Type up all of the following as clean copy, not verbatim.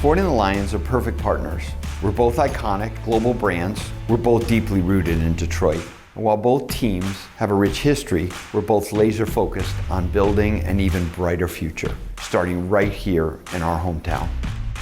Ford and the Lions are perfect partners. We're both iconic global brands. We're both deeply rooted in Detroit. And while both teams have a rich history, we're both laser focused on building an even brighter future, starting right here in our hometown.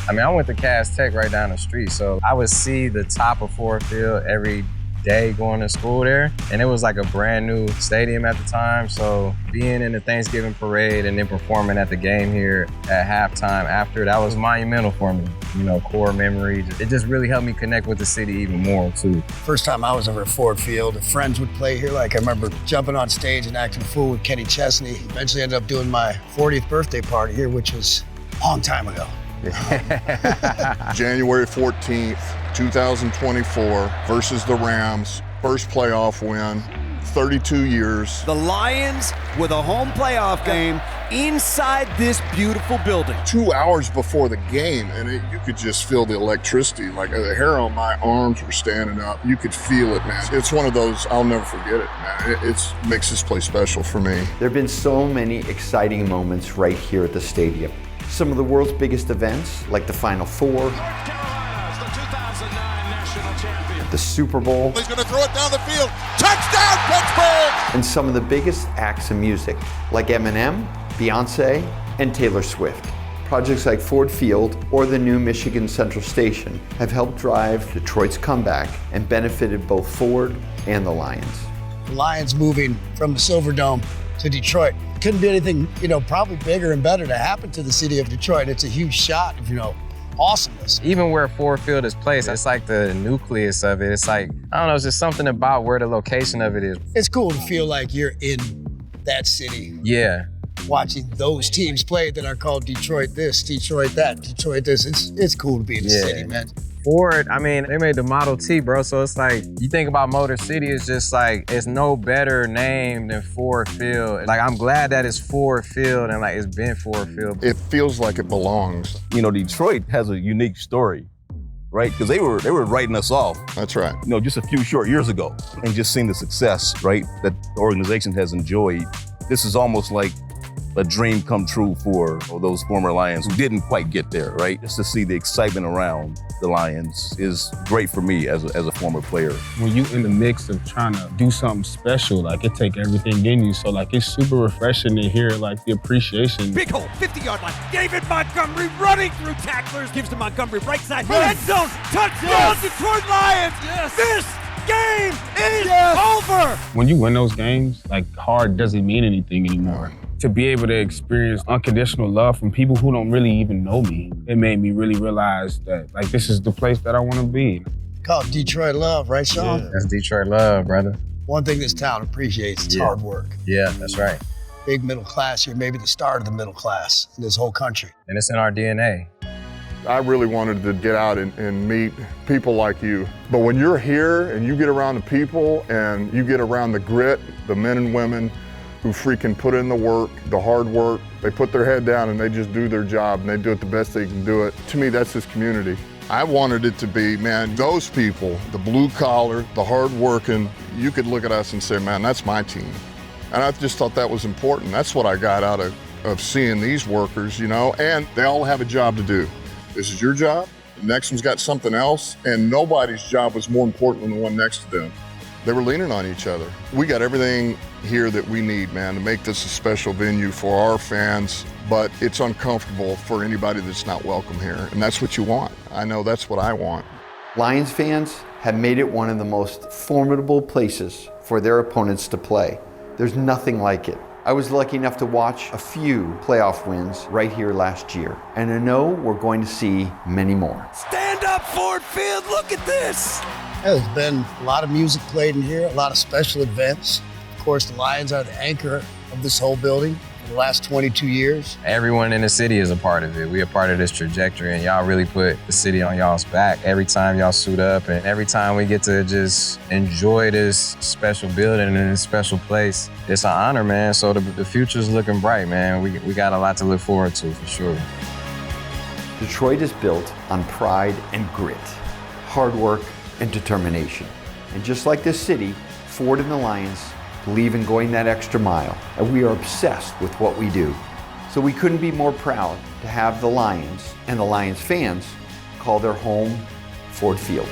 I mean, I went to Cass Tech right down the street, so I would see the top of Ford Field every day going to school there, and it was like a brand new stadium at the time, so being in the Thanksgiving parade and then performing at the game here at halftime after, that was monumental for me. You know, core memories. It just really helped me connect with the city even more too. First time I was ever at Ford Field, friends would play here. Like I remember jumping on stage and acting a fool with Kenny Chesney. Eventually ended up doing my 40th birthday party here, which was a long time ago. January 14th, 2024 versus the Rams. First playoff win, 32 years. The Lions with a home playoff game inside this beautiful building. 2 hours before the game, and you could just feel the electricity. Like the hair on my arms were standing up. You could feel it, man. It's one of those, I'll never forget it, man. It makes this place special for me. There have been so many exciting moments right here at the stadium. Some of the world's biggest events, like the Final Four, North Carolina's the 2009 national champion. the Super Bowl, He's going to throw it down the field. Touchdown, Pittsburgh! and some of the biggest acts of music, like Eminem, Beyonce, and Taylor Swift. Projects like Ford Field or the new Michigan Central Station have helped drive Detroit's comeback and benefited both Ford and the Lions. The Lions moving from the Silverdome to Detroit. Couldn't be anything, probably bigger and better to happen to the city of Detroit. It's a huge shot of, awesomeness. Even where Ford Field is placed, it's like the nucleus of it. It's like, I don't know, it's just something about where the location of it is. It's cool to feel like you're in that city. Yeah. Watching those teams play that are called Detroit this, Detroit that, Detroit this. It's cool to be in the city, man. Ford, I mean, they made the Model T, bro. So it's like, you think about Motor City, it's just like, it's no better name than Ford Field. Like, I'm glad that it's Ford Field and like, it's been Ford Field. It feels like it belongs. Detroit has a unique story, right? Because they were writing us off. That's right. Just a few short years ago, and just seeing the success, right, that the organization has enjoyed. This is almost like a dream come true for those former Lions who didn't quite get there, right? Just to see the excitement around the Lions is great for me as a former player. When you in the mix of trying to do something special, like it take everything in you. So like it's super refreshing to hear like the appreciation. Big hole, 50-yard line. David Montgomery running through tacklers, gives to Montgomery right side. End zone, touchdown, Detroit Lions. Yes. This game is over. When you win those games, like hard doesn't mean anything anymore. To be able to experience unconditional love from people who don't really even know me, it made me really realize that like this is the place that I want to be. Called Detroit love, right, Sean? Yeah. That's Detroit love, brother. One thing this town appreciates is hard work. Yeah, that's right. Big middle class here, maybe the start of the middle class in this whole country. And it's in our DNA. I really wanted to get out and meet people like you. But when you're here and you get around the people and you get around the grit, the men and women who freaking put in the work, the hard work, they put their head down and they just do their job and they do it the best they can do it. To me, that's this community. I wanted it to be, man, those people, the blue collar, the hard working, you could look at us and say, man, that's my team. And I just thought that was important. That's what I got out of seeing these workers, and they all have a job to do. This is your job, the next one's got something else, and nobody's job was more important than the one next to them. They were leaning on each other. We got everything here that we need, man, to make this a special venue for our fans, but it's uncomfortable for anybody that's not welcome here, and that's what you want. I know that's what I want. Lions fans have made it one of the most formidable places for their opponents to play. There's nothing like it. I was lucky enough to watch a few playoff wins right here last year, and I know we're going to see many more. Stand up, Ford Field. Look at this. There's been a lot of music played in here, a lot of special events. Of course, the Lions are the anchor of this whole building for the last 22 years. Everyone in the city is a part of it. We are part of this trajectory, and y'all really put the city on y'all's back every time y'all suit up, and every time we get to just enjoy this special building and this special place. It's an honor, man. So the future's looking bright, man. We got a lot to look forward to, for sure. Detroit is built on pride and grit, hard work and determination. And just like this city, Ford and the Lions believe in going that extra mile, and we are obsessed with what we do. So we couldn't be more proud to have the Lions and the Lions fans call their home Ford Field.